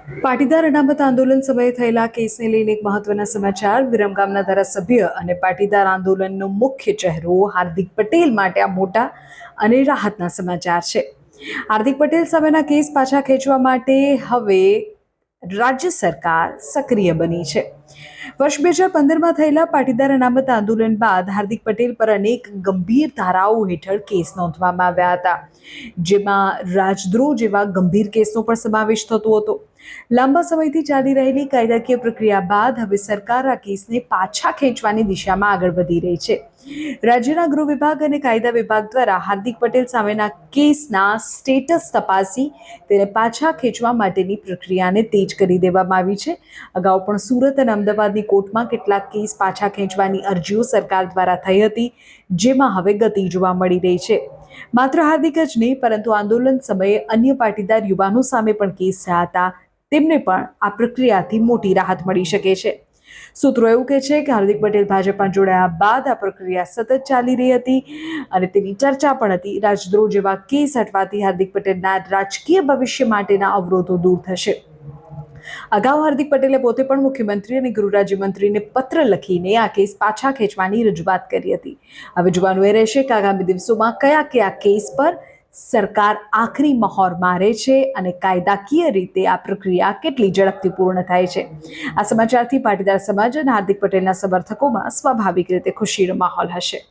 પાટીદાર અનામત આંદોલન સમયે થયેલા કેસને લઈને એક મહત્વના સમાચાર. વિરમગામના ધારાસભ્ય અને પાટીદાર આંદોલનનો મુખ્ય ચહેરો હાર્દિક પટેલ માટે આ મોટા અને રાહતના સમાચાર છે. હાર્દિક પટેલ સામેના કેસ પાછા ખેંચવા માટે હવે રાજ્ય સરકાર સક્રિય બની છે. વર્ષ 2015માં થયેલા પાટીદાર અનામત આંદોલન બાદ હાર્દિક પટેલ પર અનેક ગંભીર ધારાઓ હેઠળ કેસ નોંધવામાં આવ્યા હતા, જેમાં રાજદ્રોહ જેવા ગંભીર કેસનો પણ સમાવેશ થતો હતો. લાંબા સમયથી ચાલી રહેલી કાયદાકીય પ્રક્રિયા બાદ હવે સરકાર આ કેસને પાછા ખેંચવાની દિશામાં આગળ વધી રહી છે. રાજ્યના ગૃહ વિભાગ અને કાયદા વિભાગ દ્વારા હાર્દિક પટેલ સામેના કેસના સ્ટેટસ તપાસી તેને પાછા ખેંચવા માટેની પ્રક્રિયાને તેજ કરી દેવામાં આવી છે. અગાઉ પણ સુરત અને અમદાવાદની કોર્ટમાં કેટલાક કેસ પાછા ખેંચવાની અરજીઓ સરકાર દ્વારા થઈ હતી, જેમાં હવે ગતિ જોવા મળી રહી છે. માત્ર હાર્દિક જ નહીં, પરંતુ આંદોલન સમયે અન્ય પાટીદાર યુવાનો સામે પણ કેસ થયા હતા. તેમને પણ આ પ્રક્રિયાથી મોટી રાહત મળી શકે છે. સૂત્રો એવું કહે છે કે હાર્દિક પટેલ ભાજપમાં જોડાયા બાદ આ પ્રક્રિયા સતત ચાલી રહી હતી અને તેની ચર્ચા પણ હતી. રાજદ્રોહ જેવા કેસ હટવાથી હાર્દિક પટેલના રાજકીય ભવિષ્ય માટેના અવરોધો દૂર થશે. અગાઉ હાર્દિક પટેલે પોતે પણ મુખ્યમંત્રી અને ગૃહ રાજ્યમંત્રીને પત્ર લખીને આ કેસ પાછા ખેંચવાની રજૂઆત કરી હતી. હવે જોવાનું એ રહેશે કે આગામી દિવસોમાં કયા કેસ પર સરકાર આખરી મહોર મારે છે અને કાયદાકીય રીતે આ પ્રક્રિયા કેટલી ઝડપથી પૂર્ણ થાય છે. આ સમાચારથી પાટીદાર સમાજ અને હાર્દિક પટેલના સમર્થકોમાં સ્વાભાવિક રીતે ખુશીનો માહોલ હશે.